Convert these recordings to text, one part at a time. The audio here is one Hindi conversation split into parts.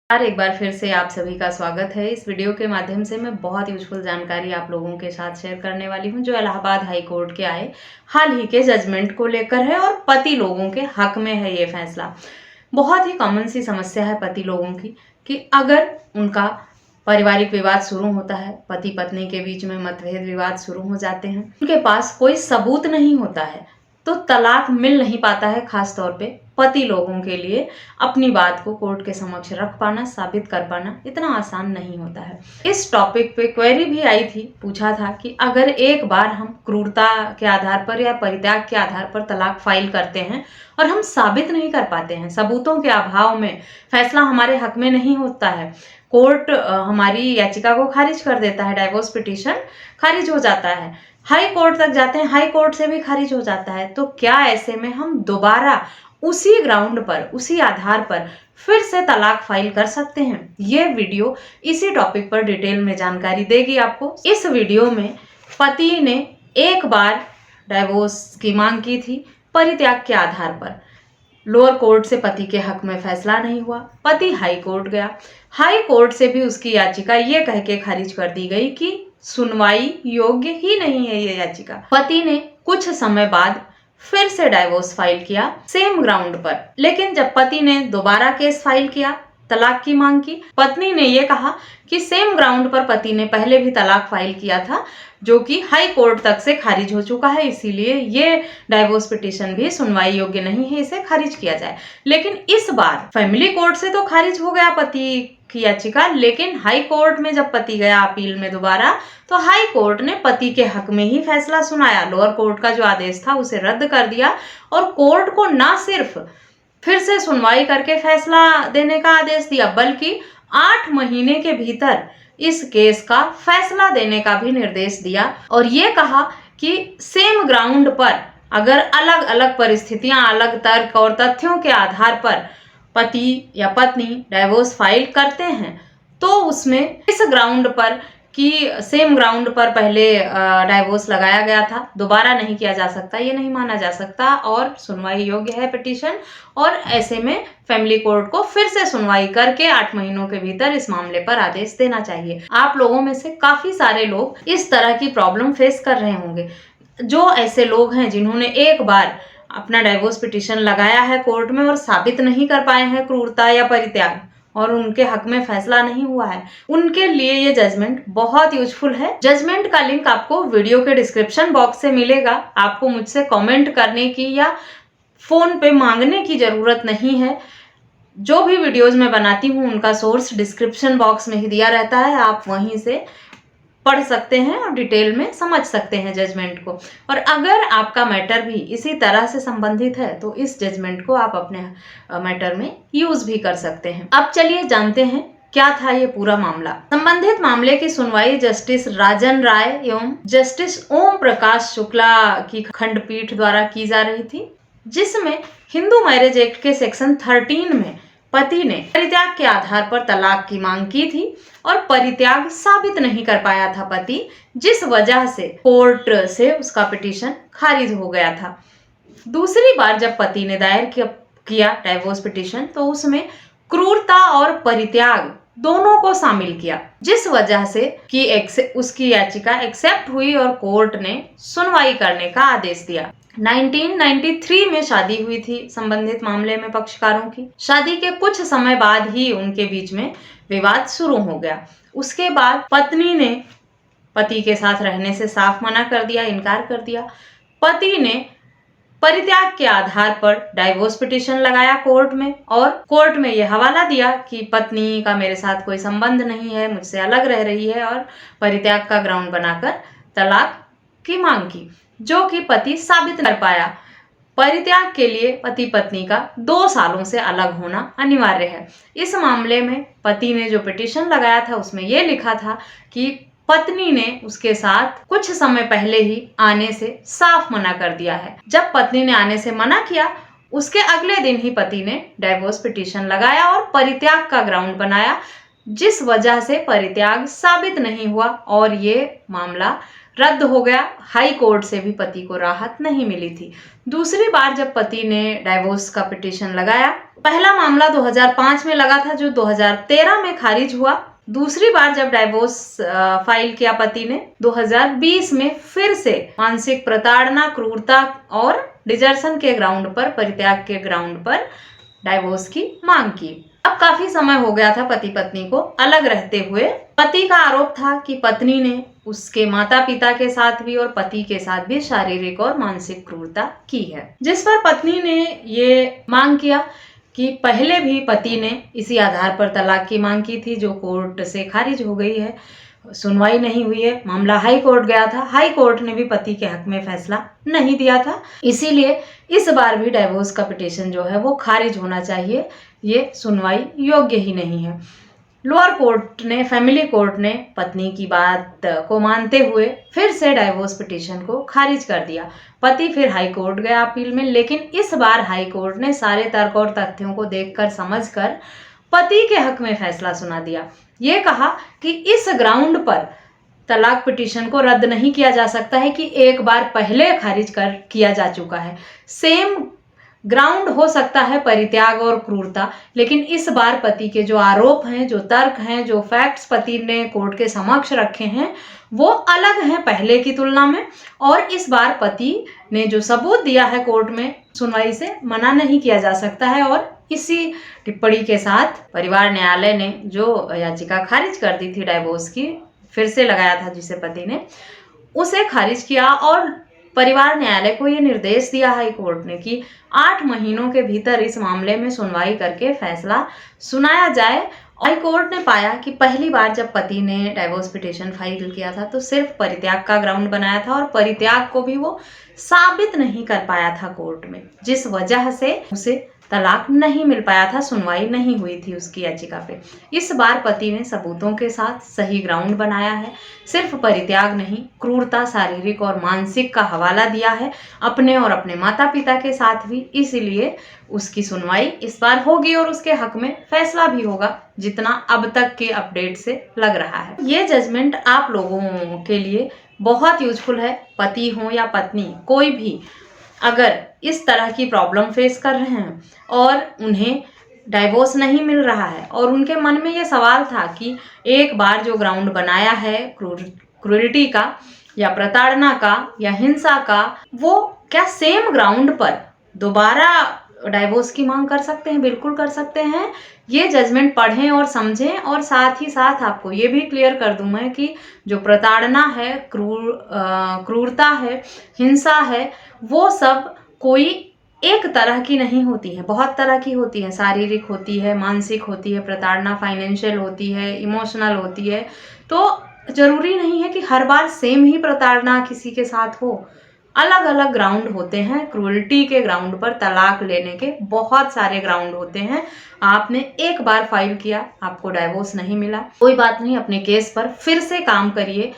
एक बार फिर से आप सभी का स्वागत है। इस वीडियो के माध्यम से मैं बहुत यूजफुल जानकारी आप लोगों के साथ शेयर करने वाली हूं, जो इलाहाबाद हाई कोर्ट के आए हाल ही के जजमेंट को लेकर है और पति लोगों के हक में है ये फैसला। बहुत ही कॉमन सी समस्या है पति लोगों की कि अगर उनका पारिवारिक विवाद शुरू होता है, पति पत्नी के बीच में मतभेद विवाद शुरू हो जाते हैं, उनके पास कोई सबूत नहीं होता है तो तलाक मिल नहीं पाता है। खास तौर पे पति लोगों के लिए अपनी बात को कोर्ट के समक्ष रख पाना, साबित कर पाना इतना आसान नहीं होता है। इस टॉपिक पे क्वेरी भी आई थी, पूछा था कि अगर एक बार हम क्रूरता के आधार पर या परित्याग के आधार पर तलाक फाइल करते हैं और हम साबित नहीं कर पाते हैं, सबूतों के अभाव में फैसला हमारे हक में नहीं होता है, कोर्ट हमारी याचिका को खारिज कर देता है, डाइवोर्स पिटीशन खारिज हो जाता है, हाई कोर्ट तक जाते हैं, हाई कोर्ट से भी खारिज हो जाता है, तो क्या ऐसे में हम दोबारा उसी ग्राउंड पर, उसी आधार पर फिर से तलाक फाइल कर सकते हैं? ये वीडियो इसी टॉपिक पर डिटेल में जानकारी देगी आपको। इस वीडियो में पति ने एक बार डाइवोर्स की मांग की थी परित्याग के आधार पर। लोअर कोर्ट से पति के हक में फैसला नहीं हुआ, पति हाई कोर्ट गया, हाई कोर्ट से भी उसकी याचिका ये कह के खारिज कर दी गई कि सुनवाई योग्य ही नहीं है ये याचिका। पति ने कुछ समय बाद फिर से डाइवोर्स फाइल किया सेम ग्राउंड पर, लेकिन जब पति ने दोबारा केस फाइल किया, तलाक की मांग की, पत्नी ने यह कहा कि सेम ग्राउंड पर पति ने पहले भी तलाक फाइल किया था जो कि हाई कोर्ट तक से खारिज हो चुका है, इसीलिए ये डाइवोर्स पिटीशन भी सुनवाई योग्य नहीं है, इसे खारिज किया जाए। लेकिन इस बार फैमिली कोर्ट से तो खारिज हो गया पति की याचिका, लेकिन हाई कोर्ट में जब पति गया अपील में दोबारा, तो हाई कोर्ट ने पति के हक में ही फैसला सुनाया। लोअर कोर्ट का जो आदेश था उसे रद्द कर दिया और कोर्ट को ना सिर्फ फिर से सुनवाई करके फैसला देने का आदेश दिया, बल्कि 8 महीने के भीतर इस केस का फैसला देने का भी निर्देश दिया और ये कहा कि सेम ग्राउंड पर अगर अलग अलग परिस्थितियां, अलग तर्क और तथ्यों के आधार पर पति या पत्नी डाइवोर्स फाइल करते हैं तो उसमें इस ग्राउंड पर कि सेम ग्राउंड पर पहले डाइवोर्स लगाया गया था, दोबारा नहीं किया जा सकता, ये नहीं माना जा सकता और सुनवाई योग्य है पिटीशन। और ऐसे में फैमिली कोर्ट को फिर से सुनवाई करके 8 महीनों के भीतर इस मामले पर आदेश देना चाहिए। आप लोगों में से काफी सारे लोग इस तरह की प्रॉब्लम फेस कर रहे होंगे। जो ऐसे लोग हैं जिन्होंने एक बार अपना डाइवोर्स पिटीशन लगाया है कोर्ट में और साबित नहीं कर पाए हैं क्रूरता या परित्याग और उनके हक में फैसला नहीं हुआ है, उनके लिए ये जजमेंट बहुत यूजफुल है। जजमेंट का लिंक आपको वीडियो के डिस्क्रिप्शन बॉक्स से मिलेगा। आपको मुझसे कमेंट करने की या फोन पे मांगने की जरूरत नहीं है। जो भी वीडियोज मैं बनाती हूँ उनका सोर्स डिस्क्रिप्शन बॉक्स में ही दिया रहता है, आप वहीं से पढ़ सकते हैं और डिटेल में समझ सकते हैं जजमेंट को। और अगर आपका मैटर भी इसी तरह से संबंधित है तो इस जजमेंट को आप अपने मैटर में यूज भी कर सकते हैं। अब चलिए जानते हैं क्या था ये पूरा मामला। संबंधित मामले की सुनवाई जस्टिस राजन राय एवं जस्टिस ओम प्रकाश शुक्ला की खंडपीठ द्वारा की जा रही थी, जिसमें हिंदू मैरिज एक्ट के सेक्शन 13 में पति ने परित्याग के आधार पर तलाक की मांग की थी और परित्याग साबित नहीं कर पाया था पति, जिस वजह से कोर्ट से उसका पिटीशन खारिज हो गया था। दूसरी बार जब पति ने दायर किया डाइवोर्स पिटीशन तो उसमें क्रूरता और परित्याग दोनों को शामिल किया, जिस वजह से कि उसकी याचिका एक्सेप्ट हुई और कोर्ट ने सुनवाई करने का आदेश दिया। 1993 में शादी हुई थी संबंधित मामले में पक्षकारों की। शादी के कुछ समय बाद ही उनके बीच में विवाद शुरू हो गया। उसके बाद पत्नी ने पति के साथ रहने से साफ मना कर दिया, इनकार कर दिया। पति ने परित्याग के आधार पर डाइवोर्स पिटीशन लगाया कोर्ट में और कोर्ट में यह हवाला दिया कि पत्नी का मेरे साथ कोई संबंध नहीं है, मुझसे अलग रह रही है, और परित्याग का ग्राउंड बनाकर तलाक की मांग की, जो कि पति साबित कर पाया। परित्याग के लिए पति पत्नी का 2 सालों से अलग होना अनिवार्य है। इस मामले में पति ने जो पिटीशन लगाया था उसमें यह लिखा था कि पत्नी ने उसके साथ कुछ समय पहले ही आने से साफ मना कर दिया है। जब पत्नी ने आने से मना किया उसके अगले दिन ही पति ने डाइवोर्स पिटीशन लगाया और परित्याग का ग्राउंड बनाया, जिस वजह से परित्याग साबित नहीं हुआ और ये मामला रद्द हो गया। हाई कोर्ट से भी पति को राहत नहीं मिली थी। दूसरी बार जब पति ने डाइवोर्स का पिटीशन लगाया, पहला मामला 2005 में लगा था जो 2013 में खारिज हुआ। दूसरी बार जब डाइवोर्स फाइल किया पति ने 2020 में फिर से मानसिक प्रताड़ना, क्रूरता और डिजर्शन के ग्राउंड पर, परित्याग के ग्राउंड पर डाइवोर्स की मांग की। अब काफी समय हो गया था पति पत्नी को अलग रहते हुए। पति का आरोप था कि पत्नी ने उसके माता पिता के साथ भी और पति के साथ भी शारीरिक और मानसिक क्रूरता की है, जिस पर पत्नी ने ये मांग किया कि पहले भी पति ने इसी आधार पर तलाक की मांग की थी, जो कोर्ट से खारिज हो गई है, सुनवाई नहीं हुई है। मामला हाई कोर्ट गया था, हाई कोर्ट ने भी पति के हक में फैसला नहीं दिया था, इसीलिए इस बार भी डाइवोर्स का पिटीशन जो है वो खारिज होना चाहिए, ये सुनवाई योग्य ही नहीं है। लोअर कोर्ट ने, फैमिली कोर्ट ने पत्नी की बात को मानते हुए फिर से डाइवोर्स पिटीशन को खारिज कर दिया। पति फिर हाई कोर्ट गया अपील में, लेकिन इस बार हाई कोर्ट ने सारे तर्क और तथ्यों को देखकर समझकर पति के हक में फैसला सुना दिया। ये कहा कि इस ग्राउंड पर तलाक पिटीशन को रद्द नहीं किया जा सकता है कि एक बार पहले खारिज कर किया जा चुका है। सेम ग्राउंड हो सकता है परित्याग और क्रूरता, लेकिन इस बार पति के जो आरोप हैं, जो तर्क हैं, जो फैक्ट्स पति ने कोर्ट के समक्ष रखे हैं वो अलग हैं पहले की तुलना में। और इस बार पति ने जो सबूत दिया है कोर्ट में, सुनवाई से मना नहीं किया जा सकता है। और इसी टिप्पणी के साथ परिवार न्यायालय ने जो याचिका खारिज कर दी थी डाइवोर्स की, फिर से लगाया था जिसे पति ने, उसे खारिज किया और परिवार न्यायालय को ये निर्देश दिया हाई कोर्ट ने कि 8 महीनों के भीतर इस मामले में सुनवाई करके फैसला सुनाया जाए। हाई कोर्ट ने पाया कि पहली बार जब पति ने डाइवोर्स पिटीशन फाइल किया था तो सिर्फ परित्याग का ग्राउंड बनाया था और परित्याग को भी वो साबित नहीं कर पाया था कोर्ट में, जिस वजह से उसे तलाक नहीं मिल पाया था, सुनवाई नहीं हुई थी उसकी याचिका पे। इस बार पति ने सबूतों के साथ सही ग्राउंड बनाया है, सिर्फ परित्याग नहीं, क्रूरता, शारीरिक और मानसिक का हवाला दिया है अपने और अपने माता पिता के साथ भी, इसीलिए उसकी सुनवाई इस बार होगी और उसके हक में फैसला भी होगा, जितना अब तक के अपडेट से लग रहा है। ये जजमेंट आप लोगों के लिए बहुत यूजफुल है। पति हो या पत्नी, कोई भी अगर इस तरह की प्रॉब्लम फेस कर रहे हैं और उन्हें डाइवोर्स नहीं मिल रहा है और उनके मन में ये सवाल था कि एक बार जो ग्राउंड बनाया है क्रूरटी का या प्रताड़ना का या हिंसा का, वो क्या सेम ग्राउंड पर दोबारा डाइवोर्स की मांग कर सकते हैं? बिल्कुल कर सकते हैं। ये जजमेंट पढ़ें और समझें। और साथ ही साथ आपको ये भी क्लियर कर दूं मैं कि जो प्रताड़ना है, क्रूरता है, हिंसा है, वो सब कोई एक तरह की नहीं होती है, बहुत तरह की होती है। शारीरिक होती है, मानसिक होती है, प्रताड़ना फाइनेंशियल होती है, इमोशनल होती है। तो जरूरी नहीं है कि हर बार सेम ही प्रताड़ना किसी के साथ हो, अलग अलग ग्राउंड होते हैं। क्रूरटी के ग्राउंड पर तलाक लेने के बहुत सारे ग्राउंड होते हैं। आपने एक बार फाइल किया, आपको डाइवोर्स नहीं मिला, कोई बात नहीं, अपने केस पर फिर से काम करिए,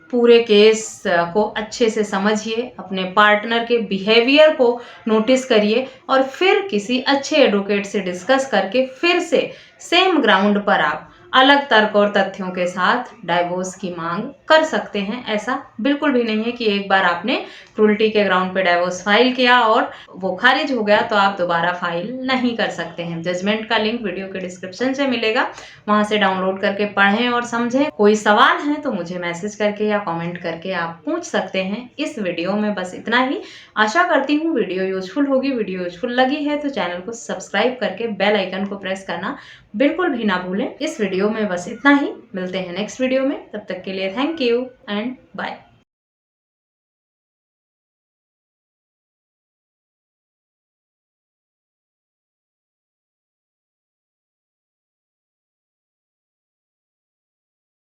पूरे केस को अच्छे से समझिए, अपने पार्टनर के बिहेवियर को नोटिस करिए और फिर किसी अच्छे एडवोकेट से डिस्कस करके फिर से सेम ग्राउंड पर आप अलग तर्क और तथ्यों के साथ डाइवोर्स की मांग कर सकते हैं। ऐसा बिल्कुल भी नहीं है कि एक बार आपने क्रूरटी के ग्राउंड पे डाइवोर्स फाइल किया और वो खारिज हो गया तो आप दोबारा फाइल नहीं कर सकते हैं। जजमेंट का लिंक वीडियो के डिस्क्रिप्शन से मिलेगा, वहां से डाउनलोड करके पढ़ें और समझें। कोई सवाल है तो मुझे मैसेज करके या कॉमेंट करके आप पूछ सकते हैं। इस वीडियो में बस इतना ही। आशा करती हूँ वीडियो यूजफुल होगी। वीडियो यूजफुल लगी है तो चैनल को सब्सक्राइब करके बेल आइकन को प्रेस करना बिल्कुल भी ना भूलें। इस वीडियो में बस इतना ही, मिलते हैं नेक्स्ट वीडियो में, तब तक के लिए थैंक यू एंड बाय।